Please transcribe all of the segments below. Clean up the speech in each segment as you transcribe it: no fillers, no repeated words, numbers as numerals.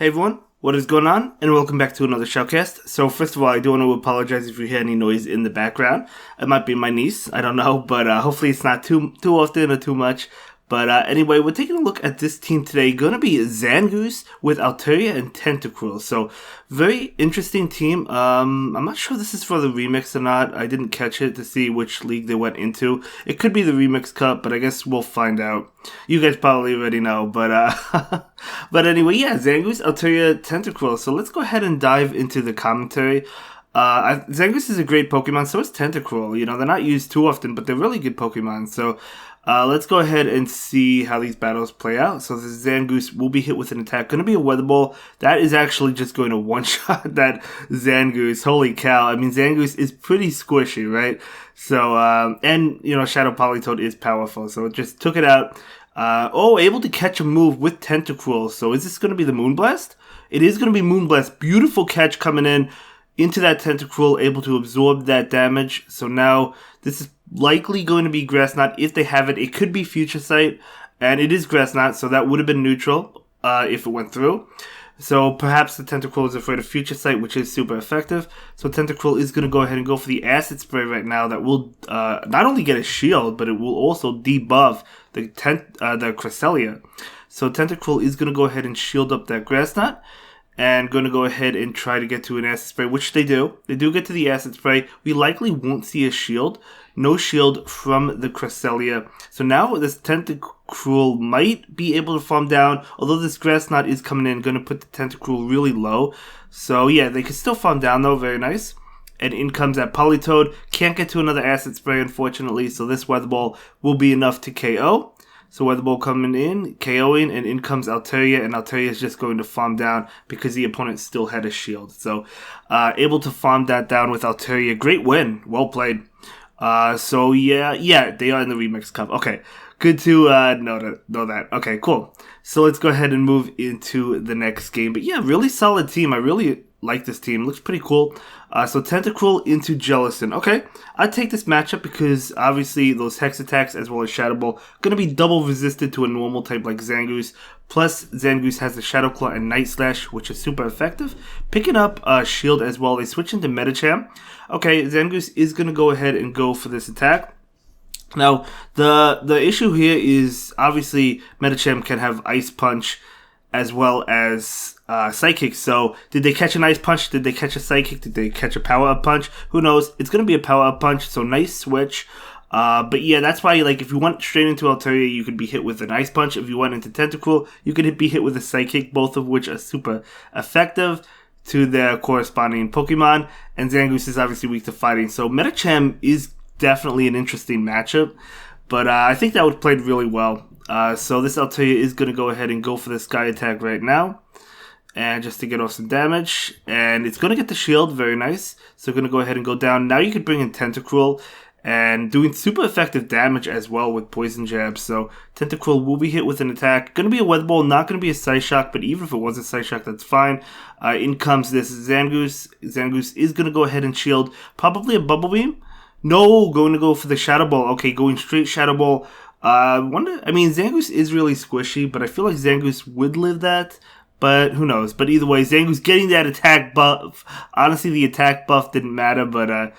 Hey everyone, what is going on? And welcome back to another Shoutcast. So first of all, I do want to apologize if you hear any noise in the background. It might be my niece, I don't know, but hopefully it's not too often or too much. But anyway, we're taking a look at this team today. Going to be Zangoose with Alteria and Tentacruel. So very interesting team. I'm not sure this is for the remix or not. I didn't catch it to see which league they went into. It could be the Remix Cup, but I guess we'll find out. You guys probably already know, but but anyway, yeah, Zangoose, Alteria, Tentacruel. So let's go ahead and dive into the commentary. Zangoose is a great Pokemon, so is Tentacruel. You know, they're not used too often, but they're really good Pokemon. So let's go ahead and see how these battles play out. So this Zangoose will be hit with an attack. Going to be a Weather Ball. That is actually just going to one-shot that Zangoose. Holy cow. I mean, Zangoose is pretty squishy, right? So, and, you know, Shadow Politoed is powerful. So it just took it out. Able to catch a move with Tentacruel. So is this going to be the Moonblast? It is going to be Moonblast. Beautiful catch coming in into that Tentacruel, able to absorb that damage. So now this is likely going to be Grass Knot if they have it. It could be Future Sight, and it is Grass Knot, so that would have been neutral if it went through. So perhaps the Tentacruel is afraid of Future Sight, which is super effective. So Tentacruel is going to go ahead and go for the Acid Spray right now. That will not only get a shield, but it will also debuff the Cresselia. So Tentacruel is going to go ahead and shield up that Grass Knot. And going to go ahead and try to get to an Acid Spray, which they do. They do get to the Acid Spray. We likely won't see a shield. No shield from the Cresselia. So now this Tentacruel might be able to farm down. Although this Grass Knot is coming in, going to put the Tentacruel really low. So yeah, they can still farm down though. Very nice. And in comes that Politoed. Can't get to another Acid Spray, unfortunately. So this Weather Ball will be enough to KO. So Weather Ball coming in, KOing, and in comes Alteria, and Alteria is just going to farm down because the opponent still had a shield. So able to farm that down with Alteria. Great win. Well played. So yeah, they are in the Remix Cup. Okay, good to know that. Okay, cool. So let's go ahead and move into the next game. But yeah, really solid team. I really like this team. Looks pretty cool. So Tentacruel into Jellicent. Okay, I'd take this matchup because obviously those Hex attacks as well as Shadow Ball going to be double resisted to a normal type like Zangoose. Plus Zangoose has the Shadow Claw and Night Slash, which is super effective. Picking up Shield as well. They switch into Medicham. Okay, Zangoose is going to go ahead and go for this attack. Now, the issue here is obviously Medicham can have Ice Punch as well as Psychic. So did they catch an Ice Punch? Did they catch a Psychic? Did they catch a Power Up Punch? Who knows? It's going to be a Power Up Punch, so nice switch. But yeah, that's why, like, if you went straight into Alteria, you could be hit with an Ice Punch. If you went into Tentacruel, you could be hit with a Psychic, both of which are super effective to their corresponding Pokemon. And Zangoose is obviously weak to fighting. So Medicham is definitely an interesting matchup. But I think that would played really well. So this Alteria is going to go ahead and go for the Sky Attack right now. And just to get off some damage. And it's going to get the shield. Very nice. So going to go ahead and go down. Now you could bring in Tentacruel. And doing super effective damage as well with Poison Jab. So Tentacruel will be hit with an attack. Going to be a Weather Ball. Not going to be a Psy Shock. But even if it was a Psy Shock, that's fine. In comes this Zangoose. Zangoose is going to go ahead and shield. Probably a Bubble Beam. No, going to go for the Shadow Ball. Okay, going straight Shadow Ball. Zangoose is really squishy, but I feel like Zangoose would live that, but who knows. But either way, Zangoose getting that attack buff. Honestly, the attack buff didn't matter, but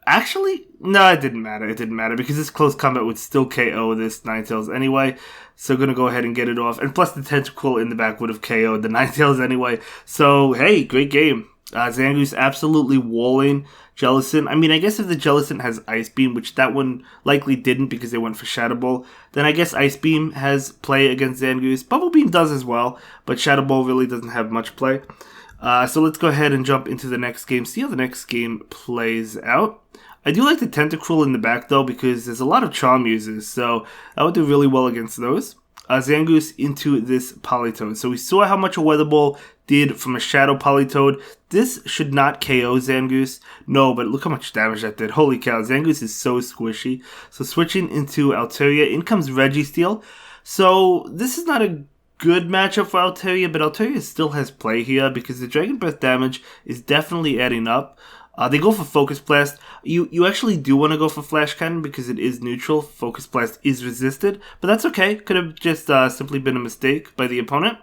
actually, no, it didn't matter. It didn't matter because this close combat would still KO this Ninetales anyway. So gonna go ahead and get it off. And plus the Tentacruel in the back would have KO'd the Ninetales anyway. So, hey, great game. Zangoose absolutely walling Jellicent. I mean, I guess if the Jellicent has Ice Beam, which that one likely didn't because they went for Shadow Ball, then I guess Ice Beam has play against Zangoose. Bubble Beam does as well, but Shadow Ball really doesn't have much play. So let's go ahead and jump into the next game, see how the next game plays out. I do like the Tentacruel in the back, though, because there's a lot of Charm users, so I would do really well against those. Zangoose into this Politoed. So we saw how much a Weather Ball did from a Shadow Politoed. This should not KO Zangoose. No, but look how much damage that did. Holy cow, Zangoose is so squishy. So switching into Alteria, in comes Registeel. So this is not a good matchup for Alteria, but Alteria still has play here because the Dragon Breath damage is definitely adding up. They go for Focus Blast. You actually do want to go for Flash Cannon because it is neutral. Focus Blast is resisted, but that's okay. Could have just simply been a mistake by the opponent.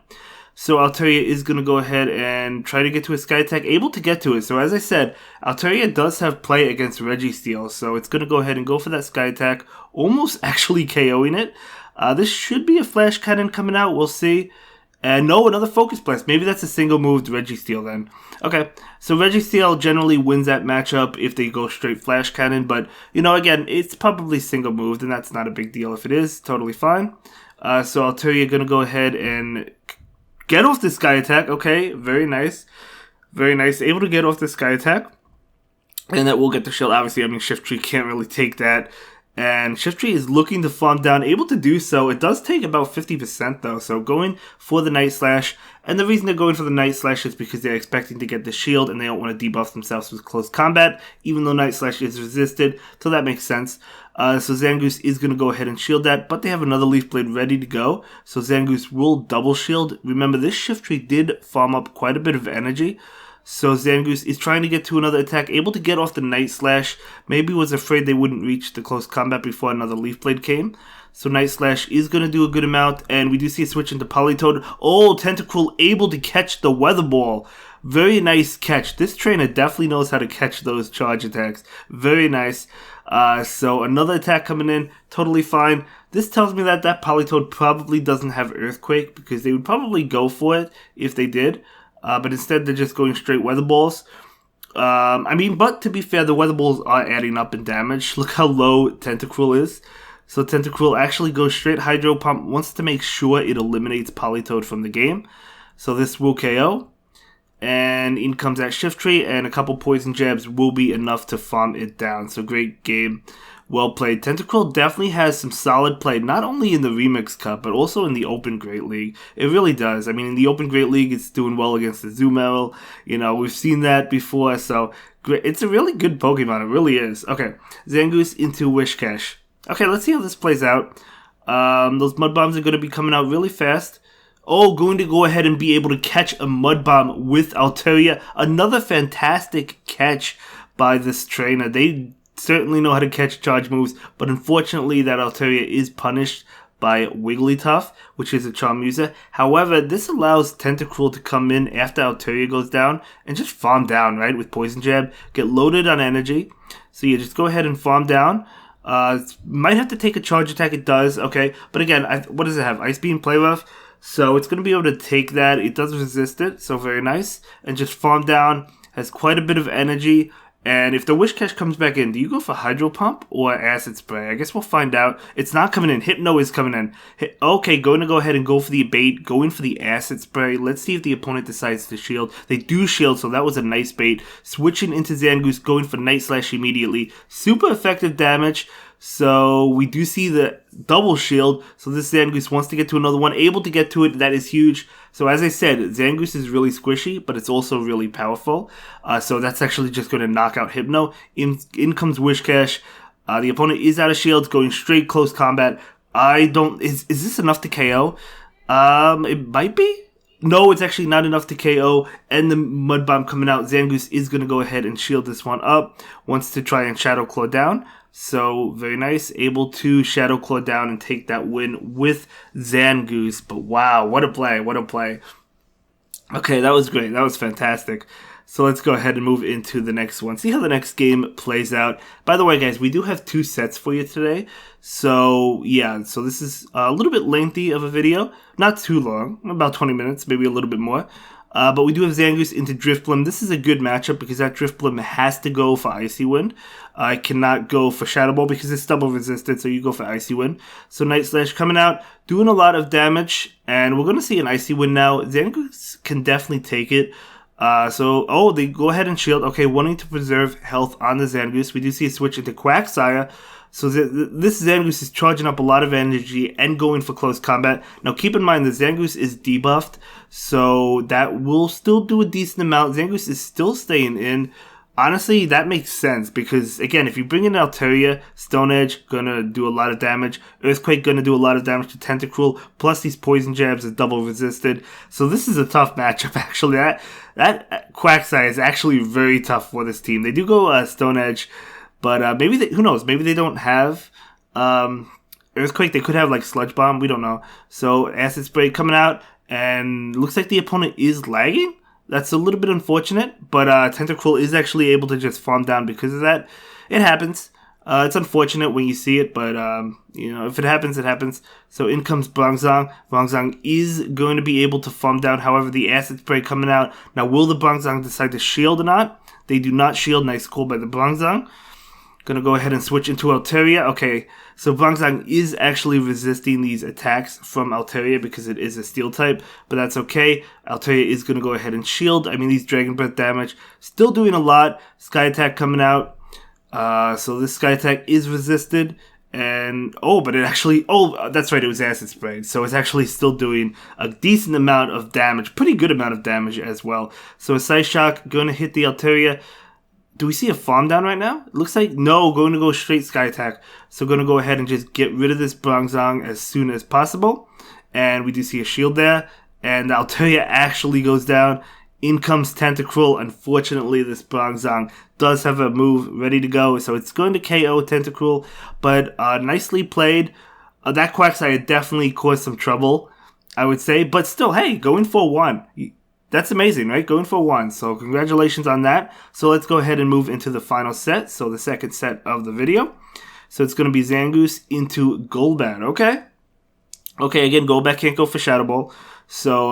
So Altaria is going to go ahead and try to get to a Sky Attack, able to get to it. So as I said, Altaria does have play against Registeel, so it's going to go ahead and go for that Sky Attack, almost actually KOing it. This should be a Flash Cannon coming out, we'll see. And no, another Focus Blast. Maybe that's a single move to Registeel then. Okay, so Registeel generally wins that matchup if they go straight Flash Cannon, but, you know, again, it's probably single moved, and that's not a big deal. If it is, totally fine. So Altaria going to go ahead and get off the Sky Attack. Okay, very nice. Very nice. Able to get off the Sky Attack. And that will get the shield. Obviously, I mean, Shiftry can't really take that. And Shiftry is looking to farm down, able to do so. It does take about 50% though, so going for the Night Slash. And the reason they're going for the Night Slash is because they're expecting to get the shield and they don't want to debuff themselves with close combat, even though Night Slash is resisted, so that makes sense. So Zangoose is going to go ahead and shield that, but they have another Leaf Blade ready to go, so Zangoose will double shield. Remember, this Shiftry did farm up quite a bit of energy, so Zangoose is trying to get to another attack, able to get off the Night Slash. Maybe was afraid they wouldn't reach the close combat before another Leaf Blade came. So Night Slash is going to do a good amount, and we do see a switch into Politoed. Oh, Tentacruel able to catch the Weather Ball. Very nice catch. This trainer definitely knows how to catch those charge attacks. Very nice. So another attack coming in, totally fine. This tells me that that Politoed probably doesn't have Earthquake, because they would probably go for it if they did. But instead they're just going straight Weather Balls. I mean, but to be fair, the Weather Balls are adding up in damage. Look how low Tentacruel is. So Tentacruel actually goes straight Hydro Pump, wants to make sure it eliminates Politoed from the game. So this will KO. And in comes that Shiftry, and a couple Poison Jabs will be enough to farm it down. So great game. Well played. Tentacruel definitely has some solid play, not only in the Remix Cup, but also in the Open Great League. It really does. I mean, in the Open Great League, it's doing well against the Zoomel. You know, we've seen that before, so it's a really good Pokemon. It really is. Okay, Zangoose into Wishcash. Okay, let's see how this plays out. Those Mud Bombs are going to be coming out really fast. Oh, going to go ahead and be able to catch a Mud Bomb with Altaria. Another fantastic catch by this trainer. They certainly know how to catch charge moves, but unfortunately that Altaria is punished by Wigglytuff, which is a Charm user. However, this allows Tentacruel to come in after Altaria goes down and just farm down, right, with Poison Jab, get loaded on energy. So you just go ahead and farm down. Might have to take a charge attack, it does, okay. But again, what does it have? Ice Beam, Play Rough. So it's going to be able to take that. It does resist it, so very nice. And just farm down, has quite a bit of energy. And if the Wishcash comes back in, do you go for Hydro Pump or Acid Spray? I guess we'll find out. It's not coming in. Hypno is coming in. Okay, going to go ahead and go for the bait. Going for the Acid Spray. Let's see if the opponent decides to shield. They do shield, so that was a nice bait. Switching into Zangoose, going for Night Slash immediately. Super effective damage. So we do see the double shield. So this Zangoose wants to get to another one. Able to get to it. That is huge. So as I said, Zangoose is really squishy, but it's also really powerful. So that's actually just going to knock out Hypno. In comes Wishcash. The opponent is out of shields, going straight close combat. Is this enough to KO? It might be. No, it's actually not enough to KO, and the Mud Bomb coming out. Zangoose is going to go ahead and shield this one up. Wants to try and Shadow Claw down. So, very nice. Able to Shadow Claw down and take that win with Zangoose. But wow, what a play, what a play. Okay, that was great. That was fantastic. So let's go ahead and move into the next one. See how the next game plays out. By the way, guys, we do have 2 sets for you today. So, yeah. So this is a little bit lengthy of a video. Not too long. About 20 minutes, maybe a little bit more. But we do have Zangoose into Drifblim. This is a good matchup because that Drifblim has to go for Icy Wind. I cannot go for Shadow Ball because it's double resisted, so you go for Icy Wind. So Night Slash coming out, doing a lot of damage, and we're going to see an Icy Wind now. Zangoose can definitely take it. They go ahead and shield. Okay, wanting to preserve health on the Zangoose. We do see a switch into Quagsire. So this Zangoose is charging up a lot of energy and going for close combat. Now keep in mind the Zangoose is debuffed, so that will still do a decent amount. Zangoose is still staying in. Honestly, that makes sense because, again, if you bring in Altaria, Stone Edge, gonna do a lot of damage. Earthquake, gonna do a lot of damage to Tentacruel, plus these Poison Jabs are double resisted. So this is a tough matchup, actually. That Quagsire is actually very tough for this team. They do go Stone Edge, but who knows, maybe they don't have Earthquake. They could have, like, Sludge Bomb, we don't know. So Acid Spray coming out. And looks like the opponent is lagging. That's a little bit unfortunate, but Tentacruel is actually able to just farm down because of that. It happens. It's unfortunate when you see it, but if it happens, it happens. So in comes Bronzong. Bronzong is going to be able to farm down. However, the Acid Spray coming out. Now, will the Bronzong decide to shield or not? They do not shield. Nice call by the Bronzong. Gonna go ahead and switch into Altaria. Okay, so Bronzong is actually resisting these attacks from Altaria because it is a steel type, but that's okay. Altaria is gonna go ahead and shield. I mean, these Dragon Breath damage still doing a lot. Sky Attack coming out. So this Sky Attack is resisted. And, but it actually, that's right, it was Acid Spray. So it's actually still doing a decent amount of damage. Pretty good amount of damage as well. So a Side Shock gonna hit the Altaria. Do we see a farm down right now? It looks like no, going to go straight Sky Attack. So going to go ahead and just get rid of this Bronzong as soon as possible. And we do see a shield there. And Altaria actually goes down. In comes Tentacruel. Unfortunately, this Bronzong does have a move ready to go. So it's going to KO Tentacruel. But nicely played. That Quagsire definitely caused some trouble, I would say. But still, hey, going for 1. That's amazing, right? Going for 1. So congratulations on that. So let's go ahead and move into the final set. So the second set of the video. So it's going to be Zangoose into Golbat. Okay. Okay, again, Golbat can't go for Shadow Ball. So,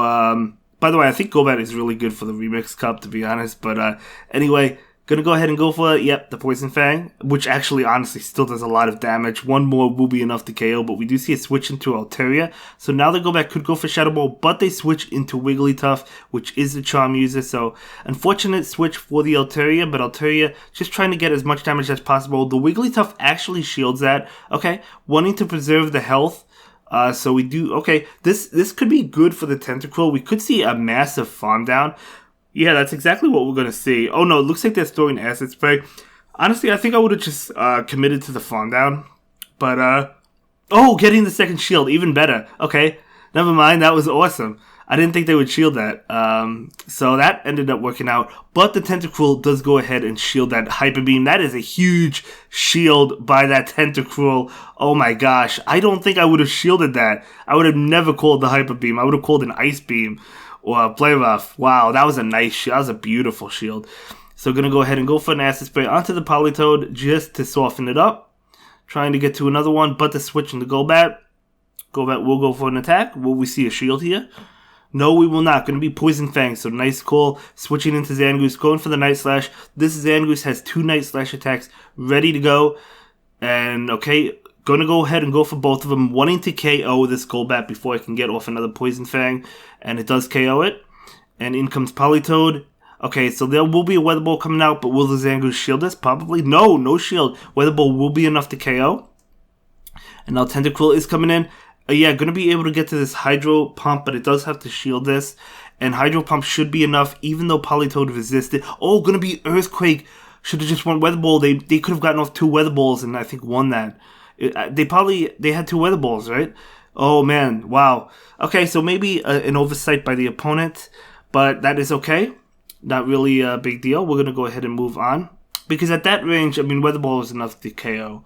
by the way, I think Golbat is really good for the Remix Cup, to be honest. But anyway, gonna go ahead and go for, the Poison Fang, which actually, honestly, still does a lot of damage. One more will be enough to KO, but we do see it switch into Altaria. So now the Golbat could go for Shadow Ball, but they switch into Wigglytuff, which is the Charm user. So, unfortunate switch for the Altaria, but Altaria just trying to get as much damage as possible. The Wigglytuff actually shields that. Okay, wanting to preserve the health. So we do, okay, this could be good for the Tentacruel. We could see a massive farm down. Yeah, that's exactly what we're going to see. Oh, no, it looks like they're throwing Acid Spray. Honestly, I think I would have just committed to the farm down. But, getting the second shield, even better. Okay, never mind, that was awesome. I didn't think they would shield that. So that ended up working out. But the Tentacruel does go ahead and shield that Hyper Beam. That is a huge shield by that Tentacruel. Oh my gosh, I don't think I would have shielded that. I would have never called the Hyper Beam. I would have called an Ice Beam. Or Play Rough. Wow, that was a nice shield. That was a beautiful shield. So going to go ahead and go for an Acid Spray onto the Politoed just to soften it up. Trying to get to another one, but to switch into Golbat. Golbat will go for an attack. Will we see a shield here? No, we will not. Going to be Poison Fang. So nice call. Switching into Zangoose. Going for the Night Slash. This Zangoose has 2 Night Slash attacks ready to go. And okay, going to go ahead and go for both of them. Wanting to KO this Golbat before I can get off another Poison Fang. And it does KO it. And in comes Politoed. Okay, so there will be a Weather Ball coming out, but will the Zangoose shield us? Probably. No, no shield. Weather Ball will be enough to KO. And now Tentacruel is coming in. Going to be able to get to this Hydro Pump, but it does have to shield this. And Hydro Pump should be enough, even though Politoed resisted. Oh, going to be Earthquake. Should have just won Weather Ball. They could have gotten off 2 Weather Balls and I think won that. They had 2 Weather Balls, right? Oh, man. Wow. Okay, so maybe an oversight by the opponent, but that is okay. Not really a big deal. We're going to go ahead and move on. Because at that range, I mean, Weather Ball is enough to KO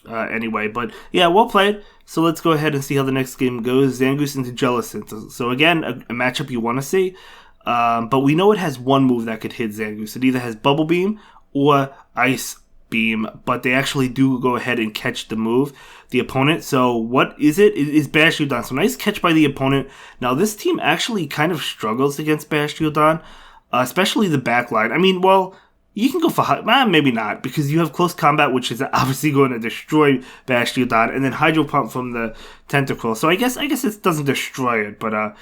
anyway. But, yeah, well played. So let's go ahead and see how the next game goes. Zangoose into Jellicent. So, again, a matchup you want to see. But we know it has one move that could hit Zangoose. It either has Bubble Beam or Ice Beam, but they actually do go ahead and catch the move, the opponent. So what is it? It is Bastiodon. So nice catch by the opponent. Now this team actually kind of struggles against Bastiodon, especially the backline. I mean, well, you can go for maybe not, because you have Close Combat, which is obviously going to destroy Bastiodon, and then Hydro Pump from the Tentacruel. So I guess it doesn't destroy it, but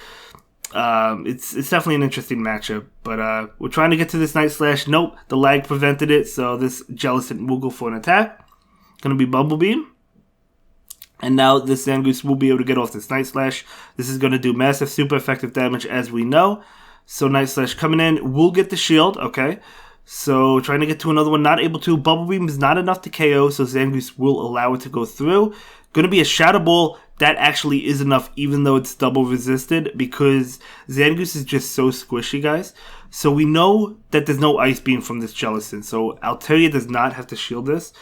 it's definitely an interesting matchup. But we're trying to get to this Night Slash. Nope, the lag prevented it. So this Jellicent will go for an attack. Gonna be Bubble Beam. And now this Zangoose will be able to get off this Night Slash. This is gonna do massive, super effective damage, as we know. So Night Slash coming in. We'll get the shield. Okay. So trying to get to another one. Not able to. Bubble Beam is not enough to KO. So Zangoose will allow it to go through. Going to be a Shadow Ball that actually is enough, even though it's double resisted, because Zangoose is just so squishy, guys. So we know that there's no Ice Beam from this Jellicent, so Altaria does not have to shield this.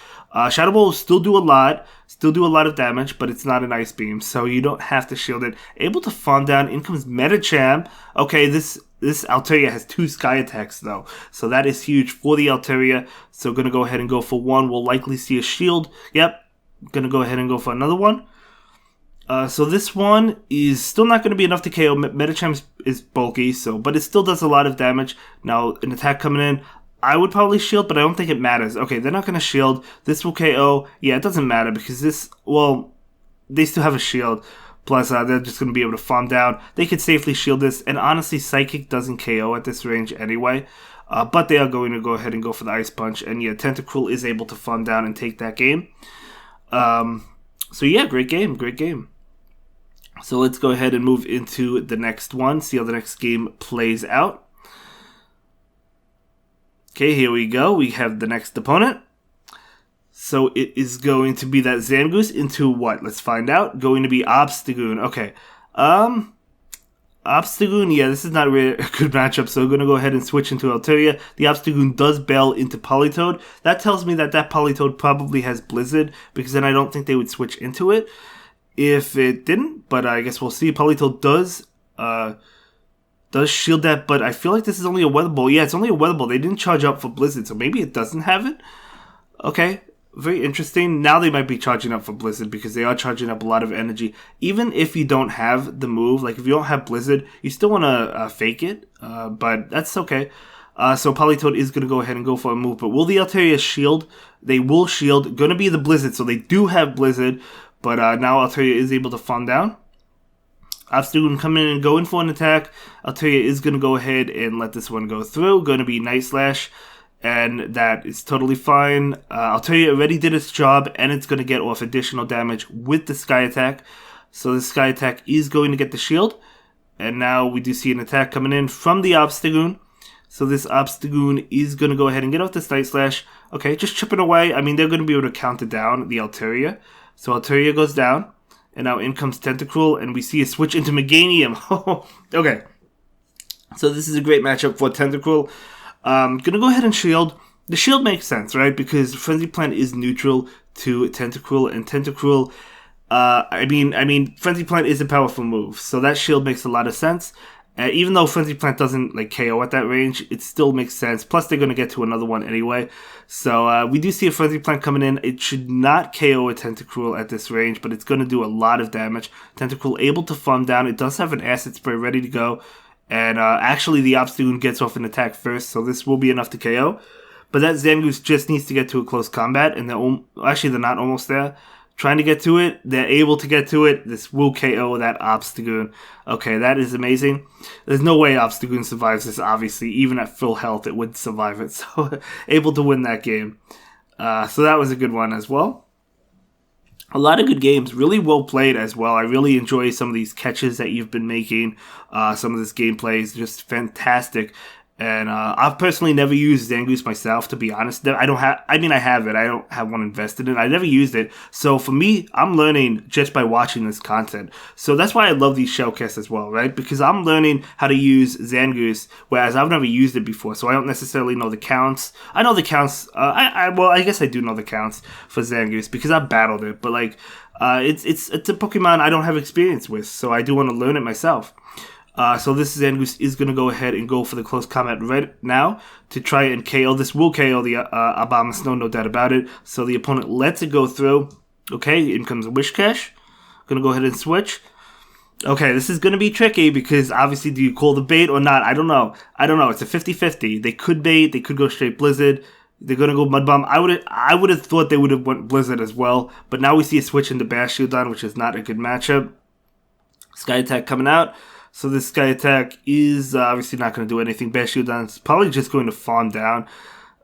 Shadow Ball will still do a lot of damage, but it's not an Ice Beam, so you don't have to shield it. Able to farm down. In comes Medicham. Okay, this Altaria has 2 Sky Attacks, though, so that is huge for the Altaria. So going to go ahead and go for 1. We'll likely see a shield. Yep, going to go ahead and go for another one. So this one is still not going to be enough to KO. Medicham is bulky, but it still does a lot of damage. Now, an attack coming in, I would probably shield, but I don't think it matters. Okay, they're not going to shield. This will KO. Yeah, it doesn't matter because they still have a shield. Plus, they're just going to be able to farm down. They could safely shield this, and honestly, Psychic doesn't KO at this range anyway. But they are going to go ahead and go for the Ice Punch, and yeah, Tentacruel is able to farm down and take that game. So yeah, great game. So let's go ahead and move into the next one, see how the next game plays out. Okay, here we go. We have the next opponent. So it is going to be that Zangoose into what? Let's find out. Going to be Obstagoon. Okay. Obstagoon, yeah, this is not really a good matchup, so I'm going to go ahead and switch into Altaria. The Obstagoon does bail into Politoed. That tells me that Politoed probably has Blizzard, because then I don't think they would switch into it if it didn't, but I guess we'll see. Politoed does shield that, but I feel like this is only a Weather Ball. Yeah, it's only a Weather Ball. They didn't charge up for Blizzard, so maybe it doesn't have it. Okay, very interesting. Now they might be charging up for Blizzard because they are charging up a lot of energy. Even if you don't have the move, like if you don't have Blizzard, you still want to fake it, but that's okay. So Politoed is going to go ahead and go for a move, but will the Altaria shield? They will shield. Going to be the Blizzard, so they do have Blizzard, but now Altaria is able to farm down. Obstagoon coming in and going for an attack. Altaria is going to go ahead and let this one go through. Going to be Night Slash, and that is totally fine. Altaria already did its job, and it's going to get off additional damage with the Sky Attack. So the Sky Attack is going to get the shield. And now we do see an attack coming in from the Obstagoon. So this Obstagoon is going to go ahead and get off this Night Slash. Okay, just chipping away. I mean, they're going to be able to counter down the Altaria. So Altaria goes down. And now in comes Tentacruel, and we see a switch into Meganium. Okay. So this is a great matchup for Tentacruel. Gonna go ahead and shield. The shield makes sense, right? Because Frenzy Plant is neutral to Tentacruel, and Tentacruel, I mean, Frenzy Plant is a powerful move, so that shield makes a lot of sense. Even though Frenzy Plant doesn't like KO at that range, it still makes sense. Plus, they're going to get to another one anyway. So we do see a Frenzy Plant coming in. It should not KO a Tentacruel at this range, but it's going to do a lot of damage. Tentacruel able to farm down. It does have an Acid Spray ready to go. And actually, the Obstagoon gets off an attack first, so this will be enough to KO. But that Zangoose just needs to get to a close combat, and they're not almost there. Trying to get to it, they're able to get to it. This will KO that Obstagoon. Okay, that is amazing. There's no way Obstagoon survives this, obviously. Even at full health, it would survive it. So, able to win that game. So that was a good one as well. A lot of good games. Really well played as well. I really enjoy some of these catches that you've been making. Some of this gameplay is just fantastic. And I've personally never used Zangoose myself, to be honest. I have it. I don't have one invested in. I never used it. So for me, I'm learning just by watching this content. So that's why I love these showcasts as well, right? Because I'm learning how to use Zangoose, whereas I've never used it before. So I don't necessarily know the counts. I know the counts. I guess I do know the counts for Zangoose because I've battled it. But like, it's a Pokemon I don't have experience with. So I do want to learn it myself. So this Zangoose is going to go ahead and go for the close combat right now to try and KO. This will KO the Abomasnow, no doubt about it. So the opponent lets it go through. Okay, in comes a Whiscash. Going to go ahead and switch. Okay, this is going to be tricky because obviously do you call the bait or not? I don't know. It's a 50-50. They could bait. They could go straight Blizzard. They're going to go Mud Bomb. I would have thought they would have went Blizzard as well. But now we see a switch into Bastiodon, which is not a good matchup. Sky Attack coming out. So this Sky Attack is obviously not going to do anything. Bastiodon's probably just going to farm down.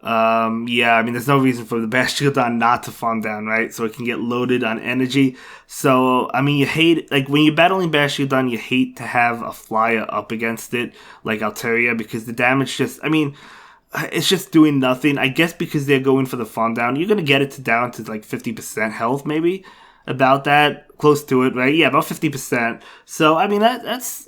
There's no reason for the Bastiodon not to farm down, right? So it can get loaded on energy. So, I mean, you hate, like, when you're battling Bastiodon, you hate to have a flyer up against it, like Altaria, because the damage it's just doing nothing. I guess because they're going for the farm down, you're going to get it down to, like, 50% health, maybe. about that, close to it, right? Yeah, about 50%. So I mean that's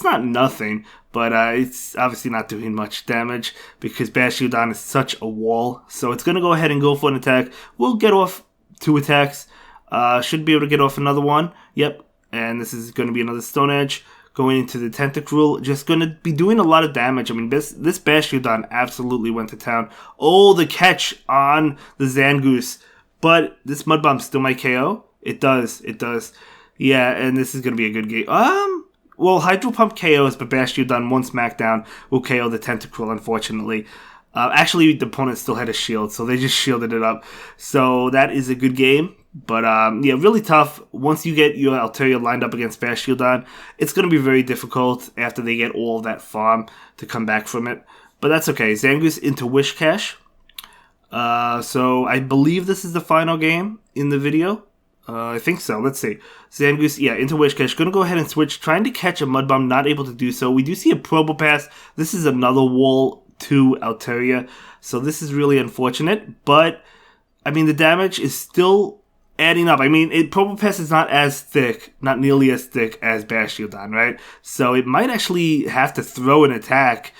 not nothing, but it's obviously not doing much damage because Bastiodon is such a wall. So it's gonna go ahead and go for an attack. We'll get off 2 attacks. Should be able to get off another one. Yep, and this is gonna be another Stone Edge. Going into the Tentacruel, just going to be doing a lot of damage. I mean, this Bastiodon absolutely went to town. Oh, the catch on the Zangoose. But this Mud Bomb still might KO. It does. Yeah, and this is going to be a good game. Well, Hydro Pump KOs, but Bastiodon, one smackdown, will KO the Tentacruel, unfortunately. Actually, the opponent still had a shield, so they just shielded it up. So that is a good game. But yeah, really tough. Once you get your Altaria lined up against Bastiodon, it's going to be very difficult after they get all of that farm to come back from it. But that's okay. Zangoose into Whiscash. So I believe this is the final game in the video. I think so. Let's see. Zangoose, yeah, into Whiscash. Going to go ahead and switch. Trying to catch a Mud Bomb, not able to do so. We do see a Probopass. This is another wall to Altaria. So this is really unfortunate. But, I mean, the damage is still adding up. I mean, Probopass is not as thick, not nearly as thick as Bastiodon, right? So it might actually have to throw an attack.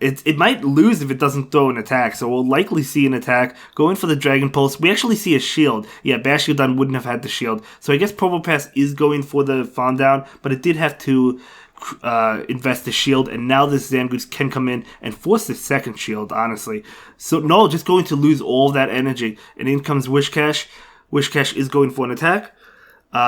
It might lose if it doesn't throw an attack, so we'll likely see an attack. Going for the Dragon Pulse, we actually see a shield. Yeah, Bastiodon wouldn't have had the shield. So I guess Probopass is going for the farm down, but it did have to invest the shield, and now this Zangoose can come in and force the second shield, honestly. So no, just going to lose all that energy. And in comes Whiscash. Whiscash is going for an attack.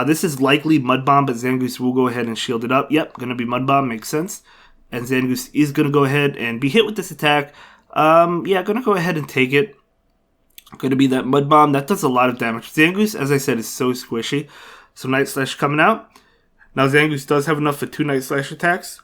This is likely Mud Bomb, but Zangoose will go ahead and shield it up. Yep, going to be Mud Bomb, makes sense. And Zangoose is going to go ahead and be hit with this attack. Yeah, going to go ahead and take it. Going to be that Mud Bomb. That does a lot of damage. Zangoose, as I said, is so squishy. So Night Slash coming out. Now Zangoose does have enough for 2 Night Slash attacks.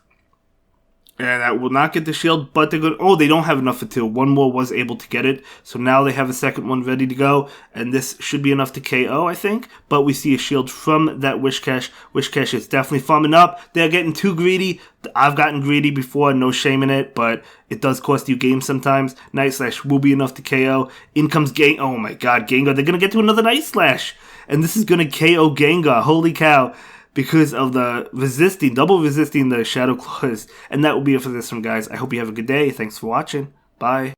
And that will not get the shield, but they're good. Oh, they don't have enough for 2. One more was able to get it. So now they have a second one ready to go. And this should be enough to KO, I think. But we see a shield from that Whiscash. Whiscash is definitely farming up. They're getting too greedy. I've gotten greedy before, no shame in it. But it does cost you games sometimes. Night Slash will be enough to KO. In comes Gengar. Oh my god, Gengar. They're going to get to another Night Slash. And this is going to KO Gengar. Holy cow. Because of the double resisting the Shadow Claws. And that will be it for this one, guys. I hope you have a good day. Thanks for watching. Bye.